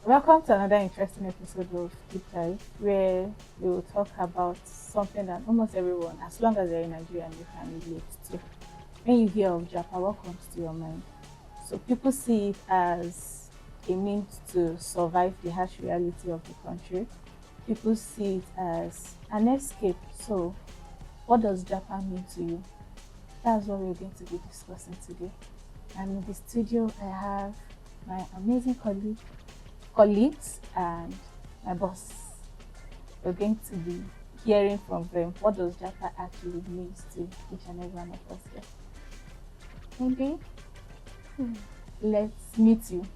Welcome to another interesting episode of Deep Dive, where we will talk about something that almost everyone, as long as you're in Nigeria, you can relate to. When you hear of Japa, what comes to your mind? So people see it as a means to survive the harsh reality of the country. People see it as an escape. So, what does Japa mean to you? That's what we're going to be discussing today. And in the studio, I have my amazing colleagues and my boss. We're going to be hearing from them what does Japa actually means to each and every one of us here. Maybe let's meet you.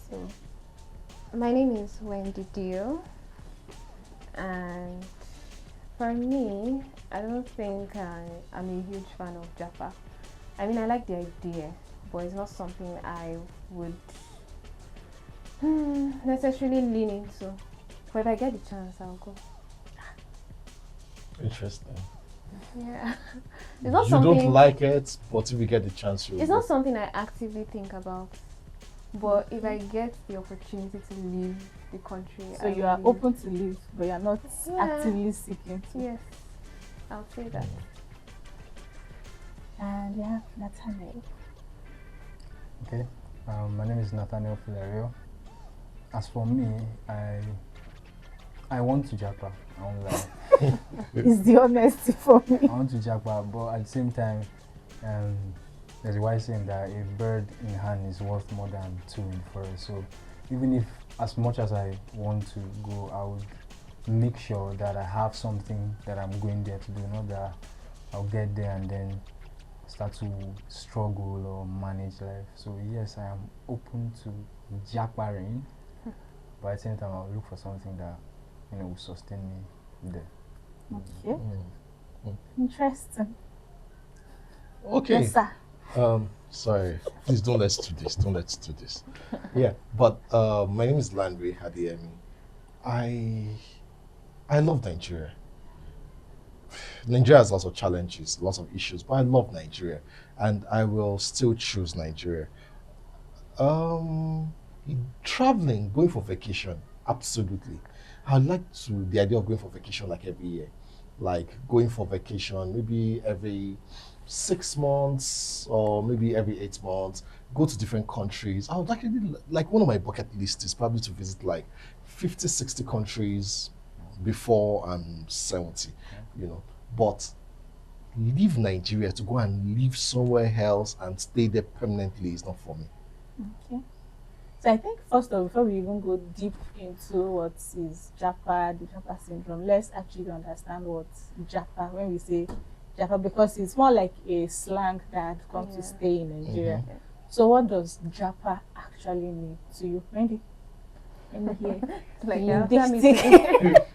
So, my name is Wendy Dio, and for me, I don't think I'm a huge fan of Japa. I mean, I like the idea, but it's not something I would necessarily lean into. But if I get the chance, I'll go. Interesting. Yeah, it's not You something. don't like it, but if you get the chance, you It's not something I actively think about. But if I get the opportunity to leave the country, So you are open to leave, but you are not actively seeking to. Yes, I'll say that. And we have Nathaniel. Okay, my name is Nathaniel Filario. As for me, I want to Japa. I won't lie. It's the honesty for me. I want to Japa, but at the same time, there's a wise saying that a bird in hand is worth more than two in forest. So even if, as much as I want to go, I would make sure that I have something that I'm going there to do, not that I'll get there and then start to struggle or manage life. So yes, I am open to Japaring, but at the same time I'll look for something that will sustain me there. Okay. Interesting. Okay. Yes, sir. Sorry. Please don't let's do this. Don't let's do this. Yeah. But my name is Landry Hadiemi. I love Nigeria. Nigeria has lots of challenges, lots of issues, but I love Nigeria, and I will still choose Nigeria. Traveling, going for vacation, absolutely. I like the idea of going for vacation like every year, like going for vacation maybe every 6 months or maybe every 8 months. Go to different countries. I would like one of my bucket lists is probably to visit like 50, 60 countries before I'm 70, But leave Nigeria to go and live somewhere else and stay there permanently is not for me. Okay. So I think first of all, before we even go deep into what is Japa, the Japa syndrome, let's actually understand what Japa, when we say Japa, because it's more like a slang that had come to stay in Nigeria. Mm-hmm. So what does Japa actually mean to you, Wendy? Here. Like linguistic.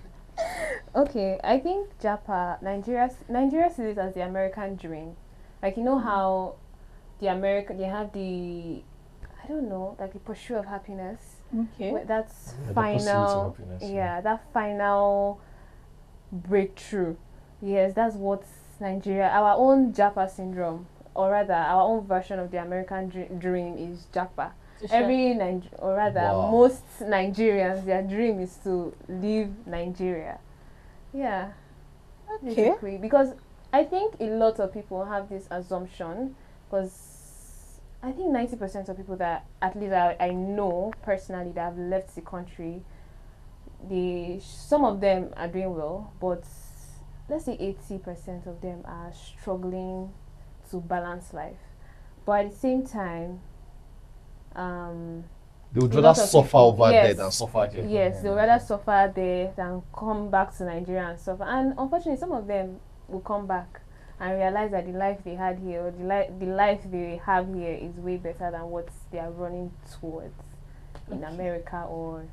Okay, I think Nigeria sees it as the American dream. Like, you know how they have the, I don't know, like the pursuit of happiness. Okay. That's The pursuit of final. happiness, Yeah, that final breakthrough. Yes, that's what Nigeria, our own Japa syndrome, or rather, our own version of the American dream is Japa. Wow. Most Nigerians, their dream is to leave Nigeria. Yeah. Okay. Basically, because I think a lot of people have this assumption, because I think 90% of people that at least I know personally that have left the country, some of them are doing well, but let's say 80% of them are struggling to balance life. But at the same time, They would a rather lot of suffer people- over there yes. than suffer here. yes, they'll rather suffer there than come back to Nigeria and suffer. And unfortunately, some of them will come back and realize that the life they had here, or the life they have here, is way better than what they are running towards in America or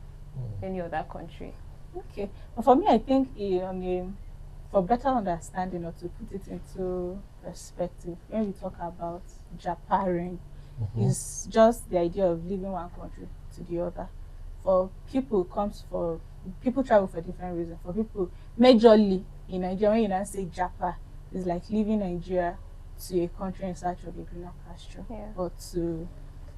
any other country. Okay. But for me, I think for better understanding or to put it into perspective, when we talk about Japaring, is just the idea of leaving one country to the other. For people, people travel for different reasons. For people, majorly in Nigeria, when you now say Japa, it's like leaving Nigeria to a country in search of a greener pasture, Yeah. or to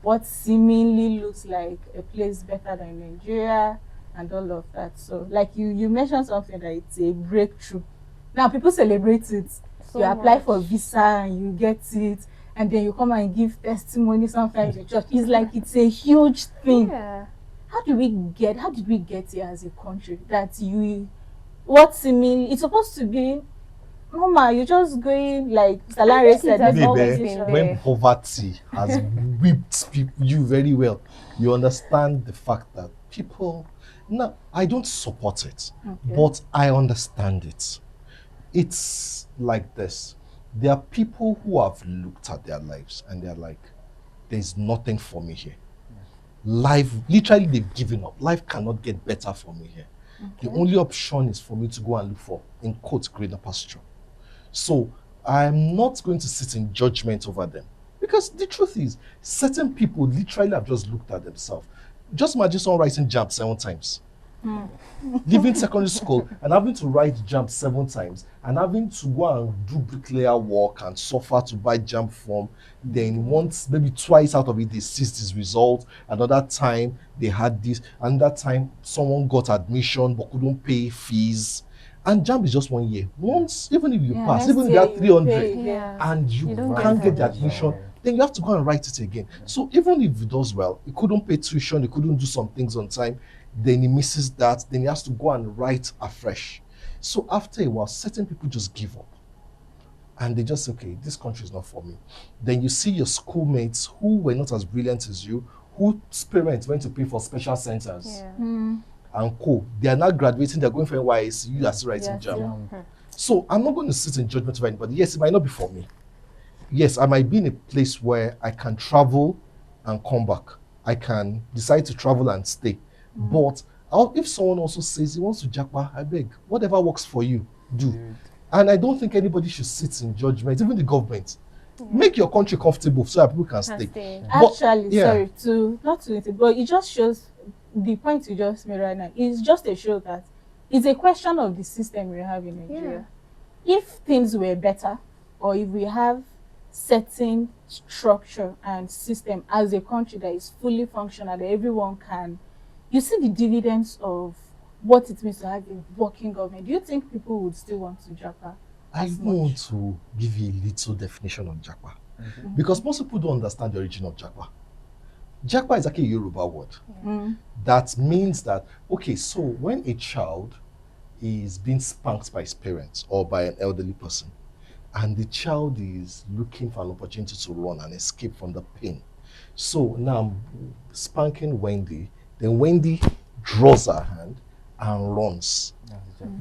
what seemingly looks like a place better than Nigeria and all of that. So like you mentioned something that it's a breakthrough. Now people celebrate it. So You apply much. for visa and you get it, and then you come and give testimony sometimes in church. It's like it's a huge thing. Yeah. How did we get here as a country that you what seemingly it's supposed to be normal, you're just going like Salary think it said, has maybe always Babe, been organization. there. when poverty has whipped you very well, you understand the fact that people. Now, I don't support it, Okay. but I understand it. It's like this. There are people who have looked at their lives and they're like, there's nothing for me here. Life, literally, they've given up. Life cannot get better for me here. The Okay. only option is for me to go and look for, in quotes, greener pasture. So I'm not going to sit in judgment over them. Because the truth is, certain people literally have just looked at themselves. Just imagine someone writing JAMB 7 times. Leaving secondary school and having to write JAMB 7 times and having to go and do bricklayer work and suffer to buy JAMB form. Then once, maybe twice out of it, they seized his result. Another time, they had this. Another time, someone got admission but couldn't pay fees. And JAMB is just 1 year. Once, even if you Yeah, pass, next even if you year have you 300, pay. Yeah. and you, You don't can't get get the admission. admission, then you have to go and write it again. So even if he does well, he couldn't pay tuition, he couldn't do some things on time, then he misses that, then he has to go and write afresh. So after a while, certain people just give up. And they just say, okay, this country is not for me. Then you see your schoolmates who were not as brilliant as you, whose parents went to pay for special centers Yeah. and co. They are now graduating, they're going for NYSC, you are still writing Yes, JAMB. yeah. So I'm not going to sit in judgment of anybody. Yes, it might not be for me. Yes, I might be in a place where I can travel and come back. I can decide to travel and stay. But if someone also says he wants to Japa, I beg, whatever works for you, do. And I don't think anybody should sit in judgment, even the government. Make your country comfortable so that people can stay. stay. But- Actually, yeah. sorry to not to it, but it just shows the point you just made right now. It's just a show that it's a question of the system we have in Nigeria. If things were better, or if we have certain structure and system as a country that is fully functional, that everyone can, you see the dividends of what it means to have a working government. Do you think people would still want to Japa? I as want much? to give you a little definition of Japa. Because most people don't understand the origin of Japa. Japa is actually a Yoruba word. Mm. That means that, okay, so when a child is being spanked by his parents or by an elderly person, and the child is looking for an opportunity to run and escape from the pain. So now I'm spanking Wendy, then Wendy draws her hand and runs.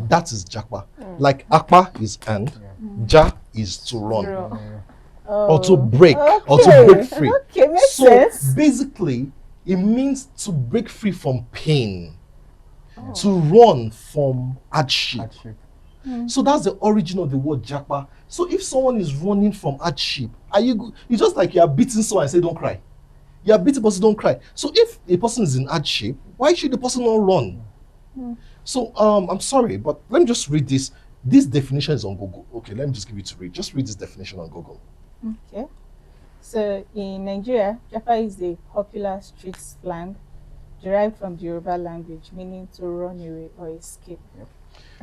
That is Japa. Like Akpa is hand, Ja is to run. Draw. Or to Oh, break, or to okay. break free. Okay, makes So sense. basically, it means to break free from pain, to run from hardship. So that's the origin of the word Japa. So if someone is running from hardship, it's just like you are beating someone and say, don't cry. You are beating person, don't cry. So if a person is in hardship, why should the person not run? So I'm sorry, but let me just read this. This definition is on Google. Okay, let me just give you to read. Just read this definition on Google. Okay. So in Nigeria, Japa is a popular street slang derived from the Yoruba language, meaning to run away or escape.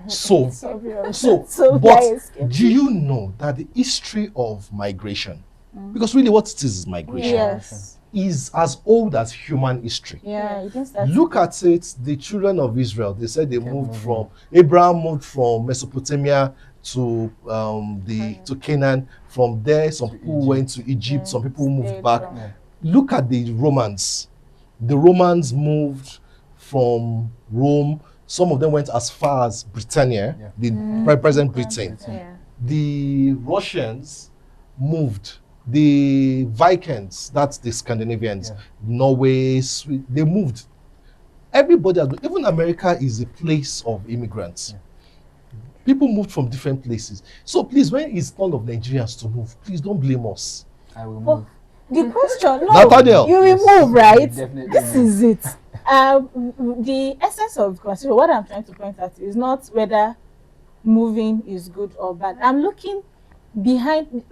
So, It's obvious. so, So but yeah, escape. do you know that the history of migration, because really what it is migration, Yes. is as old as human history. Yeah, it didn't start. Look at it, the children of Israel, they said they moved moving. from, Abraham moved from Mesopotamia to to Canaan. From there, some people Egypt. went to Egypt, some people moved stayed back. from- Look at the Romans. The Romans moved from Rome. Some of them went as far as Britannia, the present Britain. Yeah. The Russians moved. The Vikings, that's the Scandinavians, Yeah. Norway, Sweden, they moved. Everybody, even America is a place of immigrants. People moved from different places. So please, when it's turn of Nigerians to move, please don't blame us. I will Oh, move. the question, no, Nathaniel. you will Yes, move, right? definitely This move. is it. The essence of consider what I'm trying to point out is not whether moving is good or bad. I'm looking behind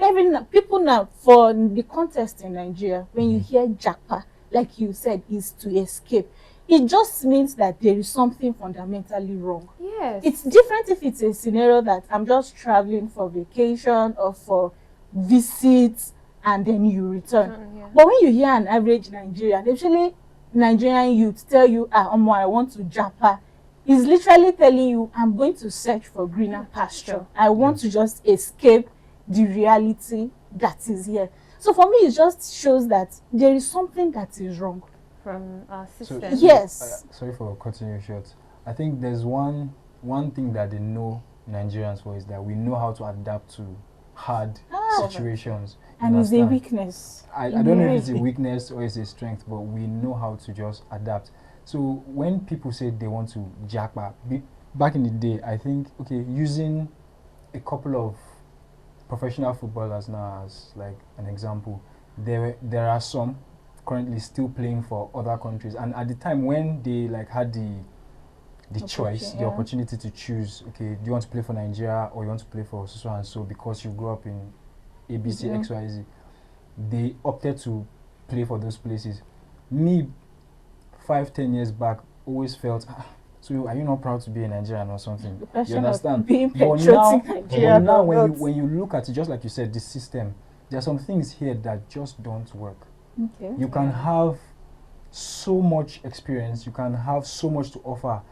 people now for the contest in Nigeria, when you hear Japa, like you said, is to escape. It just means that there is something fundamentally wrong. Yes. It's different if it's a scenario that I'm just traveling for vacation or for visits and then you return. Yeah. But when you hear an average Nigerian, especially Nigerian youth, tell you, I want to Japa, is literally telling you, I'm going to search for greener pasture. I want to just escape the reality that is here. So for me, it just shows that there is something that is wrong from our system. Yes. Sorry for cutting you short. I think there's one thing that they know Nigerians for is that we know how to adapt to hard situations. And it's a weakness. I don't know if it's a weakness or it's a strength, but we know how to just adapt. So when people say they want to japa, back in the day, I think, okay, using a couple of professional footballers now as like an example, there are some currently still playing for other countries, and at the time when they like had the choice, the opportunity to choose, okay, do you want to play for Nigeria or you want to play for so and so because you grew up in ABC, XYZ, they opted to play for those places. Me, 5-10 years back, always felt, so are you not proud to be a Nigerian or something? You understand? But now when you look at it, just like you said, the system, there are some things here that just don't work. Okay. You can have so much experience, you can have so much to offer,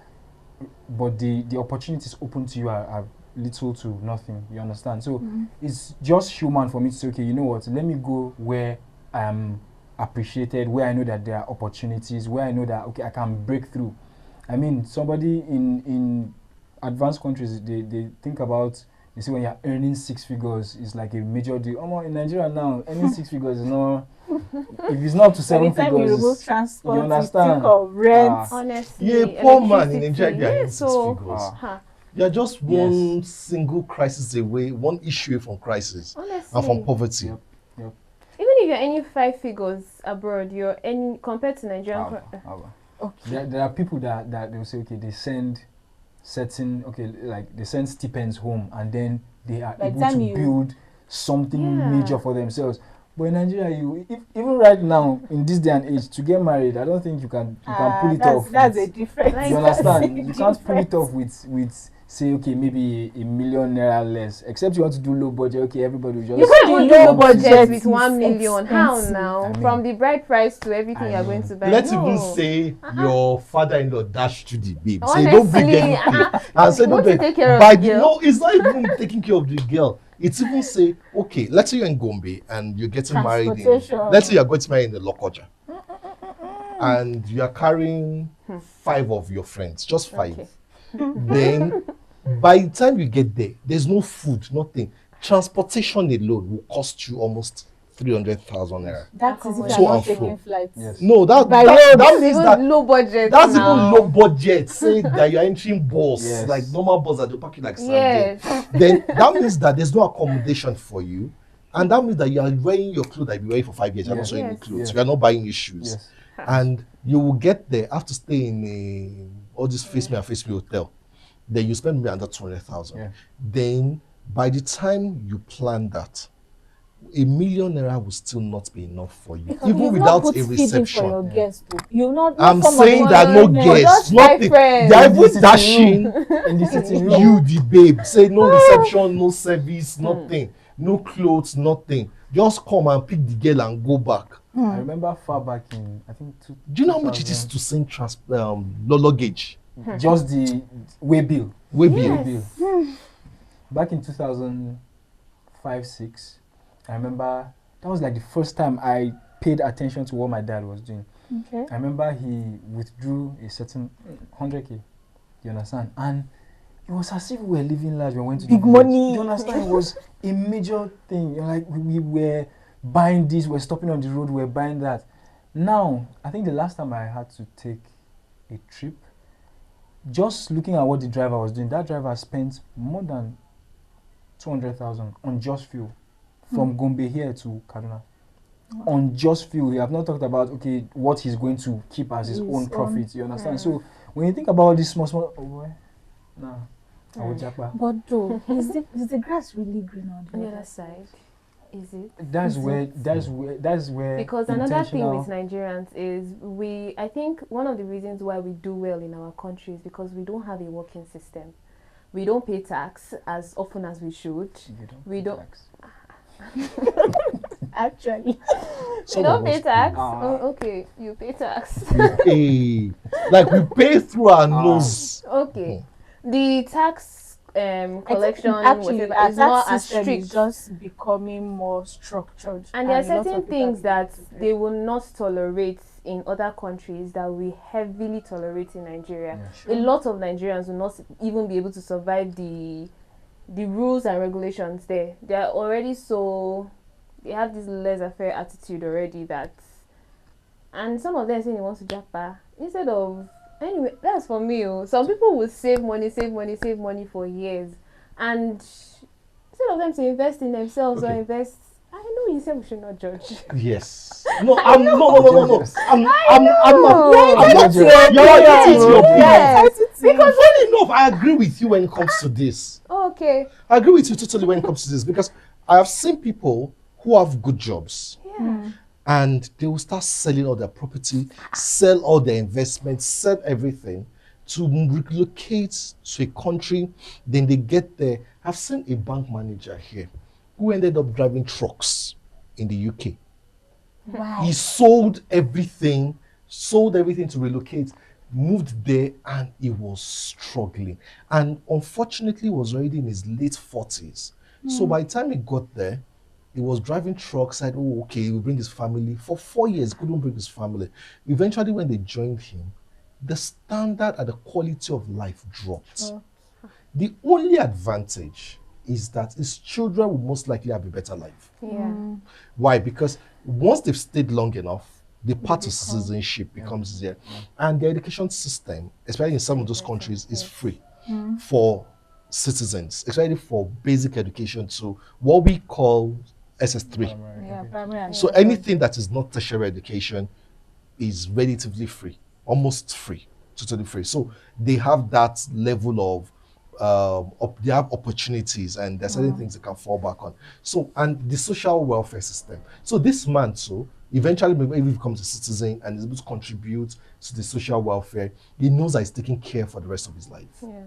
but the opportunities open to you are little to nothing. You understand? So it's just human for me to say, okay, you know what, let me go where I am appreciated, where I know that there are opportunities, where I know that, okay, I can break through. I mean, somebody in advanced countries, they think about, you see, when you're earning 6 figures, it's like a major deal. In Nigeria now, earning 6 figures is not, if it's not to 7 figures, you remove transport, you understand? You think of rent. Honestly, you're a poor man in Nigeria, you're earning 6 figures. You're just one single crisis away, one issue away from crisis. Honestly. And from poverty. Yep. Even if you're earning 5 figures abroad, you're earning, compared to Nigerian. Okay. There are people that they'll say, okay, they send certain, like they send stipends home and then they are able to build something major for themselves. But in Nigeria, even right now, in this day and age, to get married, I don't think you can pull it off. That's a difference. You understand? You can't pull it off with say, okay, maybe $1 million less. Except you want to do low budget, okay, everybody will just... You can't do low budget with 1 million. Expensive. How now? I mean, from the bride price to everything you're going to buy. Let's even say your father-in-law dashed to the babe. Honestly, say, don't bring anything. And say, don't take care of the girl. No, it's not even taking care of the girl. It's even say, okay, let's say you're in Gombe and you're getting married let's say you're going to marry in the Lokoja. And you're carrying 5 of your friends, just 5. Okay. Then, by the time you get there, there's no food, nothing. Transportation alone will cost you almost 300,000 naira. That's if you're not taking flights. Yes. No, that means that low budget. That's even low budget. Say that you're entering bus, like normal bus that you're parking like Sunday. Then that means that there's no accommodation for you, and that means that you are wearing your clothes that you've been wearing for 5 years. You're not showing your clothes. You are not buying your shoes, and you will get there, have to stay in all this face me and face me hotel. Then you spend maybe under 200,000. Then by the time you plan that, $1 million naira will still not be enough for you, because even without a reception. For your guests, I'm saying that no guests, nothing. They're even dashing in the sitting room. You, the babe, say no reception, no service, nothing, no clothes, nothing. Just come and pick the girl and go back. I remember far back in, I think, do you know how much it is to send luggage? Just the way bill. Back in 2005-06, I remember that was like the first time I paid attention to what my dad was doing. Okay. I remember he withdrew a certain 100K. You understand? And it was as if we were living large when we went to big money. You understand? It was a major thing. You know, like we were buying this, we're stopping on the road, we're buying that. Now, I think the last time I had to take a trip, just looking at what the driver was doing, that driver spent more than 200,000 on just fuel from Gombe here to Kaduna. On just fuel. We have not talked about, okay, what he's going to keep as his own profit. You understand? So when you think about all these small, I would Japa. But though, is the grass really green on On the other side, is it? That's where Because another thing intentional- with Nigerians is I think one of the reasons why we do well in our country is because we don't have a working system. We don't pay tax as often as we should. We don't. Actually. We don't pay tax. Ah. Oh, okay, you pay tax. Hey, like we pay through our nose. Okay, the tax collection Actually, whatever our is not tax as system strict. is just becoming more structured. And there are a lot certain of people things are that beginning to they will not tolerate in other countries that we heavily tolerate in Nigeria. Yeah. A lot of Nigerians will not even be able to survive the rules and regulations there. They are already they have this laissez-faire attitude already and some of them saying they want to japa instead of, anyway, that's for me. Some people will save money for years, and instead of them to invest in themselves or Okay. invest, I know you said we should not judge. Yes. No, I'm no. I'm know. not. You're You're entitled to your opinion. Yes. Because funny enough, I agree with you when it comes to this. Okay. I agree with you totally when it comes to this because I have seen people who have good jobs Yeah. and they will start selling all their property, sell all their investments, sell everything to relocate to a country. Then they get there. I've seen a bank manager here who ended up driving trucks in the UK. Wow. He sold everything to relocate, moved there, and he was struggling. And unfortunately, he was already in his late 40s. So by the time he got there, he was driving trucks, said, oh, okay, he will bring his family. For 4 years, couldn't bring his family. Eventually, when they joined him, the standard and the quality of life dropped. Oh. The only advantage is that his children will most likely have a better life. Yeah. Why? Because once they've stayed long enough, the path to citizenship becomes easier. And the education system, especially in some of those countries, is free for citizens, especially for basic education to what we call SS3. Yeah, primary and So secondary. anything that is not tertiary education is relatively free, almost free, totally free. So they have that level of they have opportunities and there's certain things they can fall back on. So, and the social welfare system. So this man, so eventually maybe if he becomes a citizen and is able to contribute to the social welfare, he knows that he's taking care for the rest of his life Yeah.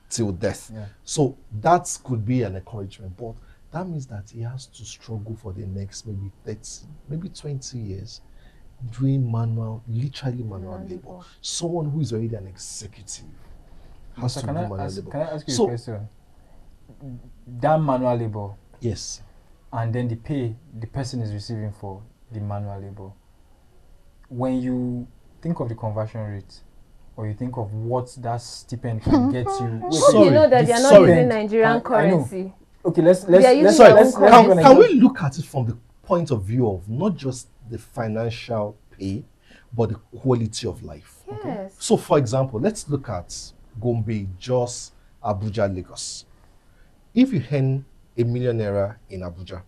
till death. Yeah. So that could be an encouragement, but that means that he has to struggle for the next maybe 30, maybe 20 years doing literally manual labor. Someone who is already an executive has So to can do I manual ask, labor. can I ask you So- a question? That manual labor Yes. and then the pay the person is receiving for the manual labor. When you think of the conversion rate, or you think of what that stipend can get you. Hope Sorry, you know that they are not sorry. using Nigerian I know. currency. Okay, let's They are using let's their let's own let's currency. go an Can example. we look at it from the point of view of not just the financial pay, but the quality of life? Yes. So, for example, let's look at Gombe, Jos, Abuja, Lagos. If you earn a million naira in Abuja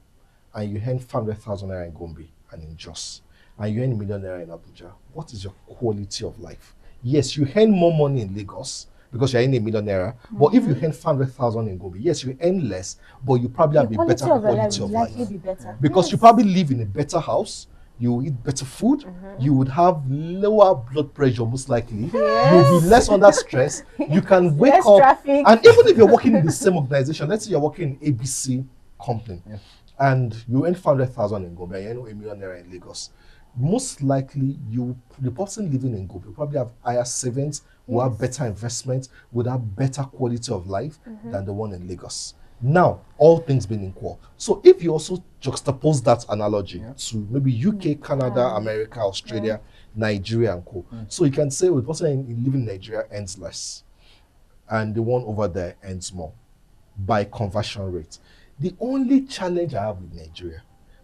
and you earn 500,000 naira in Gombe and in Jos, and you earn a million naira in Abuja, what is your quality of life? Yes, you earn more money in Lagos because you're in a million naira, but if you earn 500,000 in Gombe, yes, you earn less, but you probably have The a quality better of your life quality will of likely life. be better. Because you probably live in a better house, you will eat better food, you would have lower blood pressure most likely, you'll be less under stress, you can wake Less up, traffic. and even if you're working in the same organization, let's say you're working in ABC company, Yeah. and you earn 500,000 in Gombe and you earn a million naira in Lagos, most likely the person living in Gombe will probably have higher savings, will have better investment, would have better quality of life than the one in Lagos. Now, all things being equal. So if you also juxtapose that analogy to maybe UK, Canada, America, Australia, Nigeria, and co. So you can say, well, the person living in Nigeria earns less, and the one over there earns more by conversion rate. The only challenge I have with Nigeria,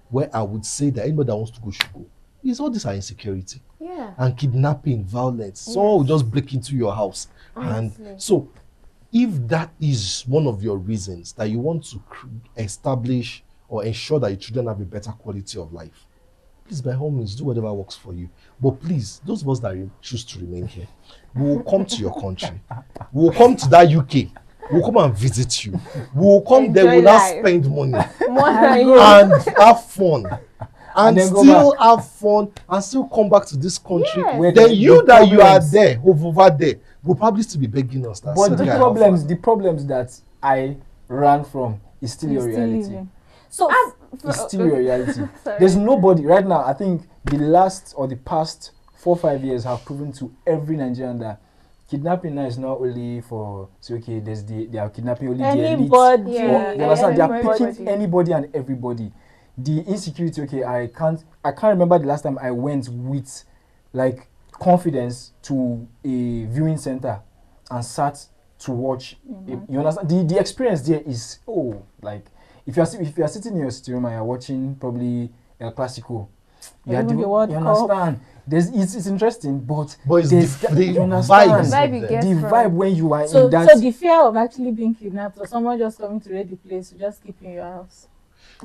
where I would say that anybody that wants to go should go, is all this are insecurity Yeah. and kidnapping, violence. Someone will just break into your house. Honestly. And so if that is one of your reasons that you want to establish or ensure that your children have a better quality of life, please, by all means, do whatever works for you. But please, those of us that choose to remain here, we will come to your country. We will come to that UK We'll come and visit you. We'll come there, Enjoy we'll not life. spend money More than you. and have fun. And then go still have fun and still come back to this country. Yes. Where Then the you that you are problems- there, over there, will probably still be begging us. That But same the guy have problems, fun. the problems that I ran from is still You're your still reality. living. So It's still your reality. Sorry. There's nobody right now. I think the last or the past 4-5 years have proven to every Nigerian that kidnapping now is not only for okay. They are kidnapping only the anybody, elite. Yeah, You understand? They are everybody. picking anybody and everybody. The insecurity. Okay, I can't remember the last time I went with like confidence to a viewing center and sat to watch. You understand? The experience there is like if you are sitting in your sitting room and you're watching probably El Clasico, Or even the World you Cup. understand? It's interesting, but But it's there's the you vibe. understand? is Vibe you there. get. The from- vibe when you are So in that. the fear of actually being kidnapped or someone just coming to raid the place, you just keep in your house.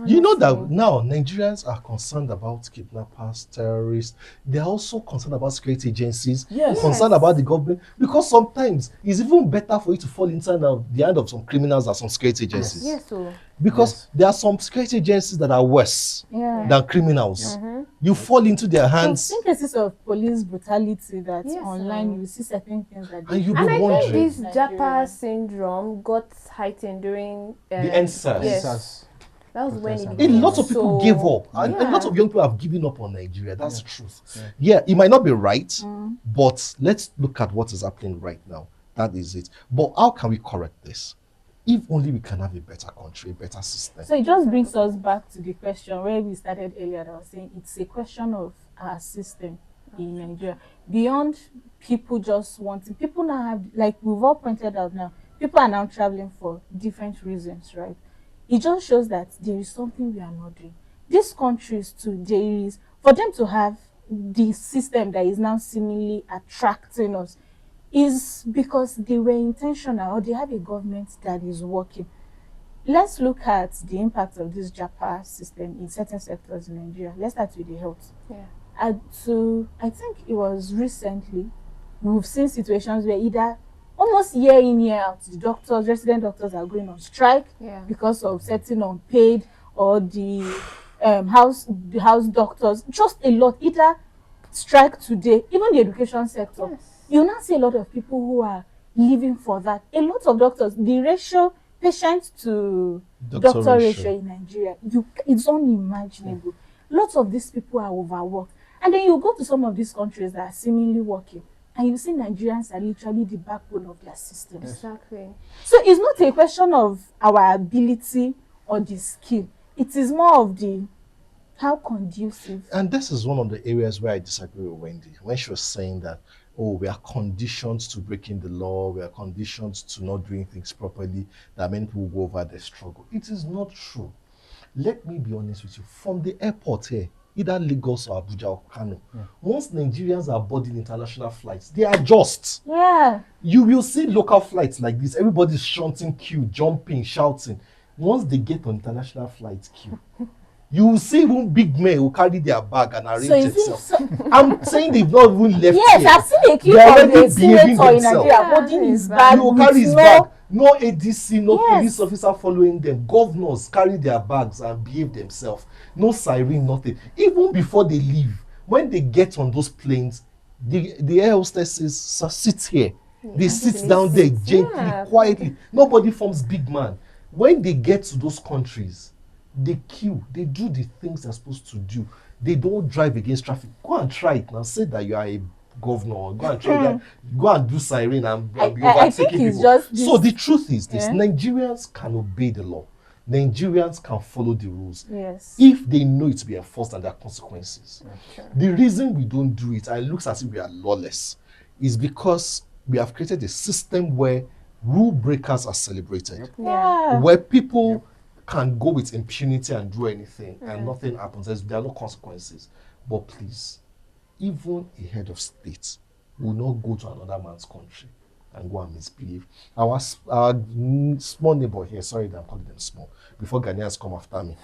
You know that Honestly. now Nigerians are concerned about kidnappers, terrorists. They are also concerned about security agencies, Yes. concerned about the government. Because sometimes it's even better for you to fall inside the hand of some criminals than some security agencies. Yes, so. Because Yes. there are some security agencies that are worse Yeah. than criminals. Mm-hmm. You fall into their hands So in cases of police brutality that Yes, online you see certain things that and you'll And be I wondering. think this Nigeria. Japa syndrome got heightened during The NSAS. Yes, Yes. that was when it A A became lot of people so- gave up, and a lot Yeah. of young people have given up on Nigeria. That's Yeah. the truth. Yeah. Yeah, it might not be right, Mm. but let's look at what is happening right now. That is it. But how can we correct this? If only we can have a better country, a better system. So it just brings us back to the question where we started earlier. That I was saying it's a question of our system in Nigeria. Beyond people just wanting, people now have, like we've all pointed out now, people are now traveling for different reasons, right? It just shows that there is something we are not doing. These countries too, there is, for them to have the system that is now seemingly attracting us, is because they were intentional or they have a government that is working. Let's look at the impact of this Japa system in certain sectors in Nigeria. Let's start with the health. Yeah. I think it was recently, we've seen situations where either almost year in, year out, the doctors, resident doctors are going on strike Yeah. because of certain unpaid, or the house doctors, just a lot, either strike today, even the education sector. Yes. You now see a lot of people who are living for that. A lot of doctors, the ratio patient to doctor ratio in Nigeria, it's unimaginable. Lots of these people are overworked. And then you go to some of these countries that are seemingly working, and you see Nigerians are literally the backbone of their systems. Exactly. So it's not a question of our ability or the skill. It is more of the how conducive. And this is one of the areas where I disagree with Wendy when she was saying that, oh, we are conditioned to breaking the law, we are conditioned to not doing things properly, that many people go over the struggle. It is not true. Let me be honest with you. From the airport here, either Lagos or Abuja or Kano, once Nigerians are boarding international flights, they adjust. Yeah. You will see local flights like this. Everybody's shunting queue, jumping, shouting. Once they get on international flight queue, you will see even big men who carry their bag and arrange So is it themselves. so, I'm saying they've not even left yes, here. I've seen a clip They're of already a behaving senator in themselves. Nigeria Yeah, holding his his bag. You will with carry his no- bag. No ADC, no Yes. police officer following them. Governors carry their bags and behave themselves. No siren, nothing. Even before they leave, when they get on those planes, the air hostesses sit here. They sit actually down there sit. gently, Yeah. quietly. Nobody forms big man. When they get to those countries, they queue. They do the things they're supposed to do. They don't drive against traffic. Go and try it now. Say that you are a governor. Go and try that. Go and do siren and be I think overtaking it's people. just this. So the truth is this: Yeah. Nigerians can obey the law. Nigerians can follow the rules Yes. if they know it to be enforced and there are consequences. Sure. The reason we don't do it, and it looks as if we are lawless, is because we have created a system where rule breakers are celebrated, Yeah. where people can go with impunity and do anything and nothing happens. There are no consequences. But please, even a head of state will not go to another man's country and go and misbehave. Our small neighbor here, sorry that I'm calling them small, before Ghanaians come after me.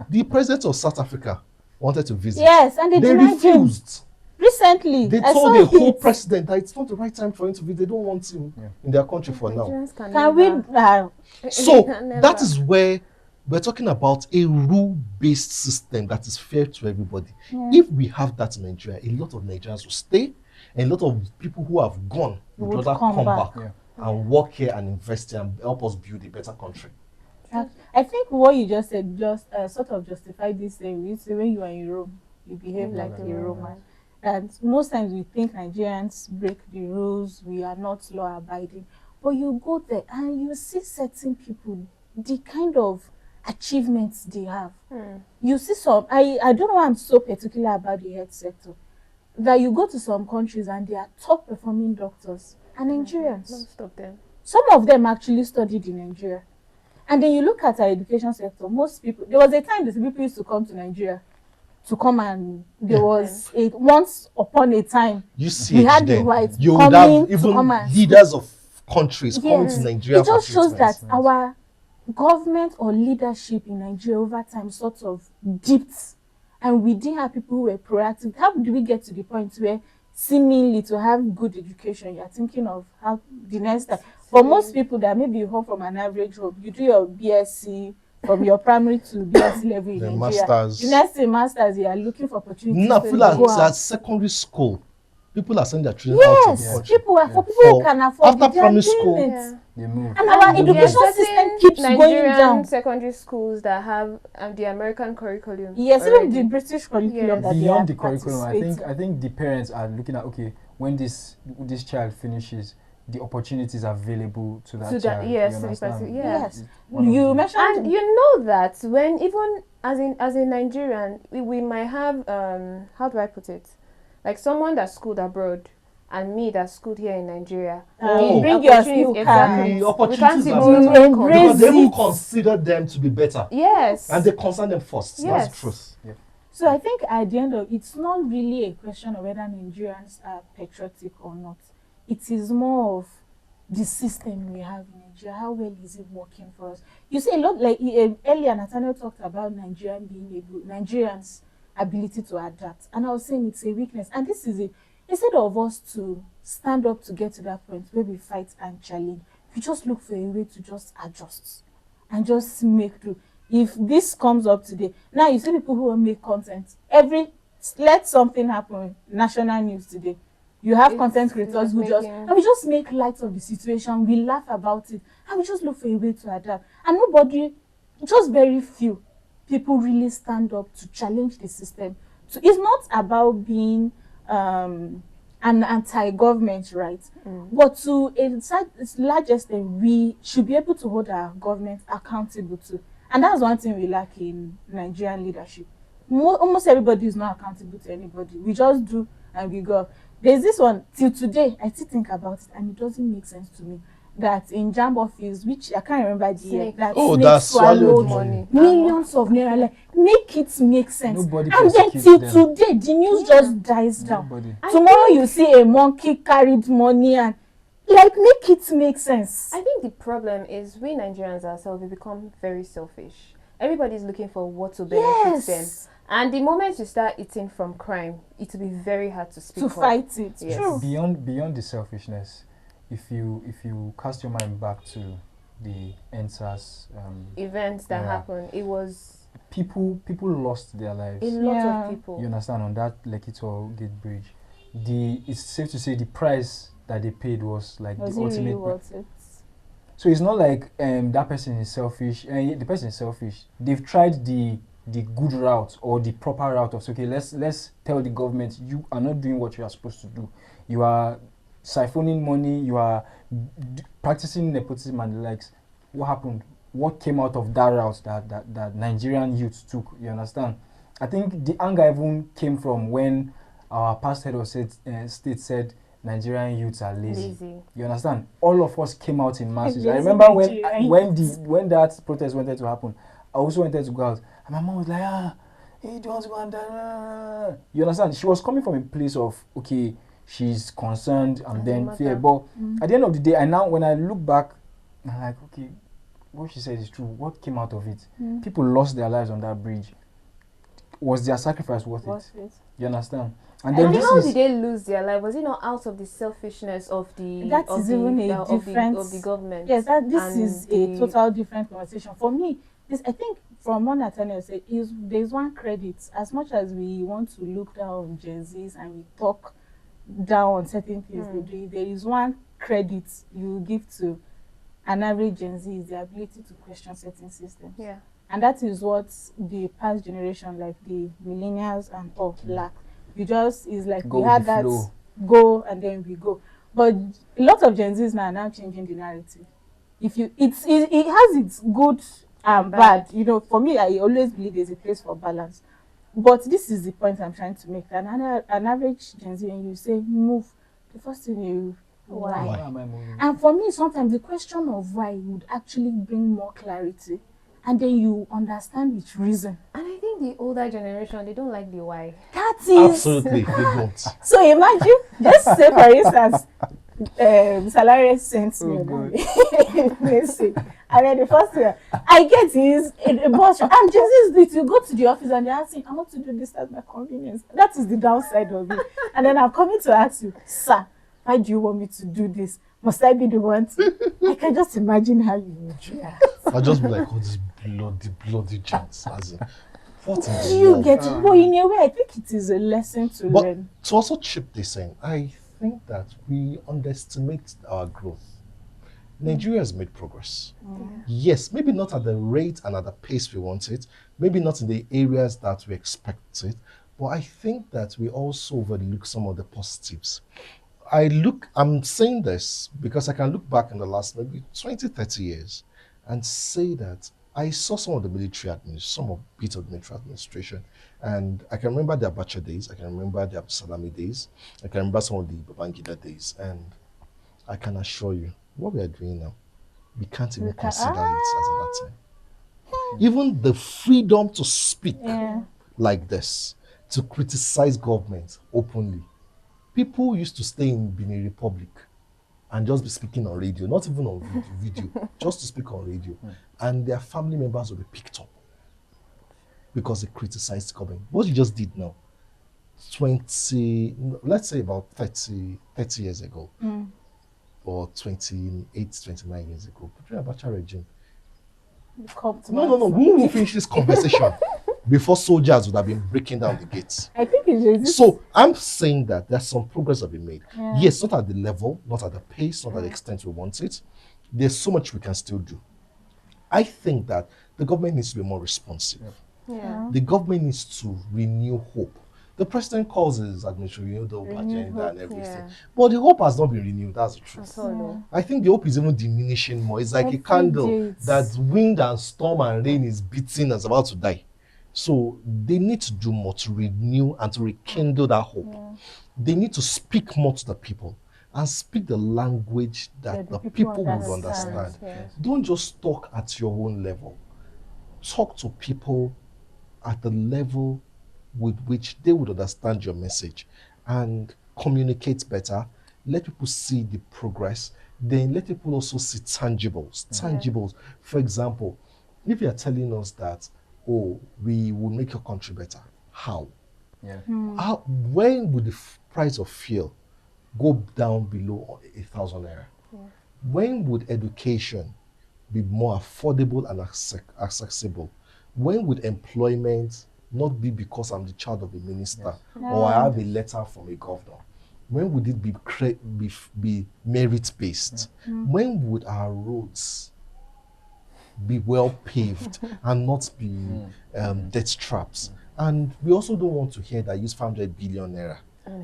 The president of South Africa wanted to visit. Yes, and they They denied him. refused. Recently, They I told saw the whole it. president that it's not the right time for him to be. They don't want him in their country for now. Nigerians Can we? never- So can that never. is where we're talking about a rule-based system that is fair to everybody. If we have that in Nigeria, a lot of Nigerians will stay, and a lot of people who have gone would Would rather come come back. back and work here and invest here and help us build a better country. I think what you just said just sort of justified this thing. You say when you are in Rome, you behave like a Roman. And most times we think Nigerians break the rules, we are not law abiding. But you go there and you see certain people, the kind of achievements they have. You see some, I don't know why I'm so particular about the health sector. That you go to some countries and they are top performing doctors and Nigerians. Most of them. Some of them actually studied in Nigeria. And then you look at our education sector, most people, there was a time that people used to come to Nigeria to come and there was a once upon a time You see, we had the then whites you would coming have to even come and leaders of countries coming Yes. to Nigeria. It just for shows that treatments. our government or leadership in Nigeria over time sort of dipped and we didn't have people who were proactive. How do we get to the point where seemingly to have good education, you're thinking of how the next time? For most people that maybe you come from an average home, you do your BSc from your primary to BSc level in The Nigeria. masters. The next thing, masters, you are looking for opportunities Now, to feel go like out. at secondary school, people are sending their children out of the Yes, country. people are for people who For- can afford after it, they are primary doing school, it. They move. And our They education move. system keeps going Nigerian down. secondary schools that have the American curriculum. Yes, even already. the British curriculum Yes. that Beyond they the are curriculum, participating. I think the parents are looking at, okay, when this child finishes, the opportunities available to that To child. that, yes, you to the understand? person, yeah. Yes, It's one of you the- mentioned And you know that when even as a Nigerian, we might have how do I put it, like someone that's schooled abroad and me that's schooled here in Nigeria. Oh. The bring your opportunities- skill exactly. The cards. We can't opportunities even are better. Embrace Because they will it. consider them to be better. Yes. And they concern them first. Yes. That's the truth. So I think at the end of it's not really a question of whether Nigerians are patriotic or not. It is more of the system we have in Nigeria. How well is it working for us? You see a lot like earlier Nathaniel talked about Nigerians' ability to adapt. And I was saying it's a weakness. And this is it. Instead of us to stand up to get to that point where we fight and challenge, we just look for a way to just adjust and just make do. If this comes up today, now you see people who will make content. Let something happen, national news today. You have It's content creators who just, making- and we just make light of the situation, we laugh about it, and we just look for a way to adapt. And nobody, just very few people really stand up to challenge the system. So it's not about being an anti-government, right? But to a large extent, we should be able to hold our government accountable to. And that's one thing we lack in Nigerian leadership. Almost everybody is not accountable to anybody. We just do and we go. There's this one, till today, I still think about it and it doesn't make sense to me. That in Jam office, which I can't remember the year, Snake. that Oh, snake that swallowed money. millions of naira. Like, make it make sense. Nobody And then prosecutes till them. today, the news just dies down. Nobody. Tomorrow you see a monkey carried money and like make it make sense. I think the problem is we Nigerians ourselves, we become very selfish. Everybody's looking for what to benefit them. Yes, And the moment you start eating from crime, it will be very hard to speak to up. fight it. Yes. True. Beyond the selfishness, if you cast your mind back to the NSAS, Events that Yeah. happen, it was people lost their lives. a lot Yeah. of people. You understand, on that Lekki Gate Bridge. It's safe to say the price that they paid was like Was the it ultimate. really worth it? So it's not like that person is selfish. The person is selfish. They've tried the good route or the proper route of okay, let's tell the government you are not doing what you are supposed to do. You are siphoning money. You are practicing nepotism and the likes. What happened? What came out of that route that Nigerian youth took? You understand? I think the anger even came from when our past head of state said Nigerian youths are lazy. You understand? All of us came out in masses. I Lazy remember Nigerians. when that protest wanted to happen, I also wanted to go out. And my mom was like, hey, do you want to go and die? You understand? She was coming from a place of, okay, she's concerned and then mother. fear. But at the end of the day, when I look back, I'm like, okay, what she said is true. What came out of it? People lost their lives on that bridge. was their sacrifice worth it? You understand? And And then this how is did they lose their life? Was it not out of the selfishness of the That of is the, even a of different the government? Yes, this and is a the- total different conversation. For me, this I think from what Nathaniel said, there's one credit. As much as we want to look down on Gen Zs and we talk down on certain things they do, there is one credit you give to an average Gen Z is the ability to question certain systems. Yeah. And that is what the past generation, like the millennials and all, lack. You just, it's like Go we with had the that flow. go and then we go. But a lot of Gen Zs now are now changing the narrative. If you, it has its good and bad. You know, for me, I always believe there's a place for balance. But this is the point I'm trying to make. An average Gen Z, when you say move, the first thing you why? Why am I moving? And for me, sometimes the question of why would actually bring more clarity, and then you understand its reason. And I think the older generation, they don't like the why. That is Absolutely, they don't. So imagine, just say for instance, salary sent me Oh, money. Let's see. And then the first thing I get is a boss. And just this, you go to the office and they're asking, I want to do this at my convenience. That is the downside of it. And then I'm coming to ask you, sir, why do you want me to do this? Must I be the one to? I can just imagine how you would react. I'll just be like, oh, this bloody chance. As in, what in Do the you world? get it? But in a way, I think it is a lesson to But learn. to also chip this in, I think that we underestimate our growth. Nigeria has made progress. Yes, maybe not at the rate and at the pace we want it, maybe not in the areas that we expect it, but I think that we also overlook some of the positives. I'm saying this because I can look back in the last maybe 20, 30 years and say that I saw some of the military some of bit of the military administration, and I can remember the Abacha days, I can remember the Salami days, I can remember some of the Babangida days, and I can assure you, what we are doing now, we can't even consider it as at that time. Even the freedom to speak like this, to criticize government openly. People used to stay in Benin Republic and just be speaking on radio, not even on video, just to speak on radio. And their family members will be picked up because they criticized government. What you just did now, let's say about 30 years ago, or 28, 29 years ago, during Abacha regime. No, we will finish this conversation before soldiers would have been breaking down the gates. I think it is. So I'm saying that there's some progress have been made. Yeah. Yes, not at the level, not at the pace, not at the extent we want it. There's so much we can still do. I think that the government needs to be more responsive. Yeah. The government needs to renew hope. The president calls his administration, the hope agenda and everything. Yeah. But the hope has not been renewed, that's the truth. That's all, no. I think the hope is even diminishing more. It's like Every a candle day that wind and storm and rain is beating and is about to die. So they need to do more to renew and to rekindle that hope. They need to speak more to the people and speak the language that the people will understand. Yes. Don't just talk at your own level. Talk to people at the level with which they would understand your message and communicate better. Let people see the progress. Then let people also see tangibles. Tangibles. For example, if you are telling us that, oh, we will make your country better, how? Yeah. When would the price of fuel go down below 1,000 naira? When would education be more affordable and accessible? When would employment not be because I'm the child of a minister or I have a letter from a governor? When would it be merit-based? When would our roads be well paved and not be death traps? And we also don't want to hear that use 500 billion naira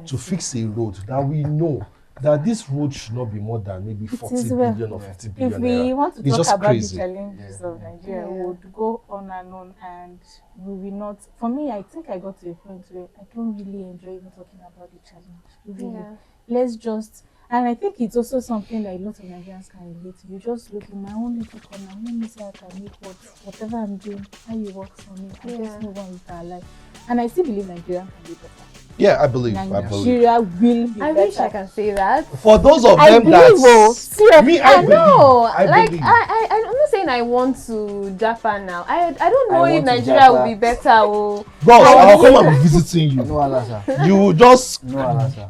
to fix a road that we know that this road should not be more than maybe 40 billion or 50 billion If we naira. want to It's talk just about crazy. the challenges of Nigeria, we would go on and on, and we will not. For me, I think I got to a point where I don't really enjoy even talking about the challenge. Really. Yeah. Let's just, and I think it's also something that a lot of Nigerians can relate to. You just look in my own little corner, let me see how I can make whatever I'm doing, how you work for me, and just move on with our life. And I still believe Nigeria can be better. Yeah, I believe. Nigeria will be I better. wish I can say that. For those of I them believe, that seriously, me, I believe. No, I like believe. I'm not saying saying I want to Japa now. I don't know I if want to Nigeria Japa. will be better. Oh, Bros, I'll come and be visiting No you. Allah, sir. You just No Allah, sir.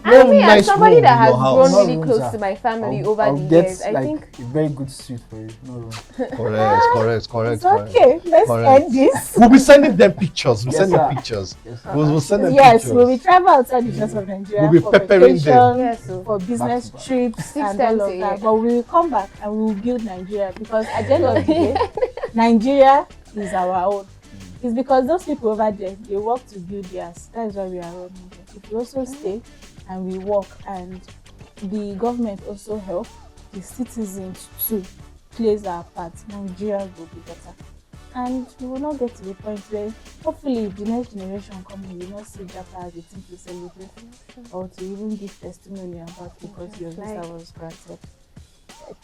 I mean, nice as somebody room that in has your grown house. No really room, close sir. to my family I'll over the get years, I like think a very good suit for you. No room. Correct. It's okay. Let's Correct. end this. We'll be sending them pictures. We'll Yes, send them sir. pictures. Yes, sir. We'll send them Yes, pictures. we will travel outside the shores of Nigeria We'll be for peppering vacation, them. Yes, so. for business Back to back. trips, 6 and times all a of year. that. But we will come back and we will build Nigeria because at the end of the day, Nigeria is our own. It's because those people over there, they work to build theirs. That is why we are running there. If we also stay and we work and the government also help, the citizens too plays our part, Nigeria will be better. And we will not get to the point where hopefully the next generation coming will not see Japa as a thing to celebrate or to even give testimony about because your visa was granted.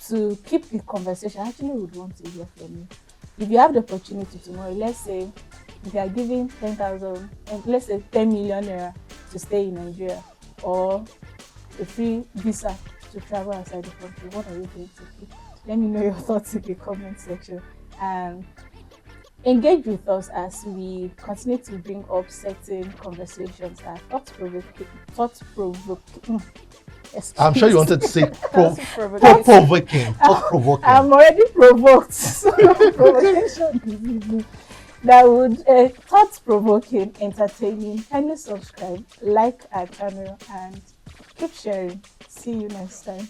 To keep the conversation, I actually would want to hear from you. If you have the opportunity tomorrow, let's say if you are giving 10,000 and let's say 10 million naira to stay in Nigeria or a free visa to travel outside the country, what are you going to do? Let me know your thoughts in the comment section and engage with us as we continue to bring up certain conversations that are thought-provoking. I'm sure you wanted to say Provocative. provoking. Thought-provoking. I'm already provoked. So provocation is easy. That would thought-provoking, entertaining. Kindly subscribe, like our channel, and keep sharing. See you next time.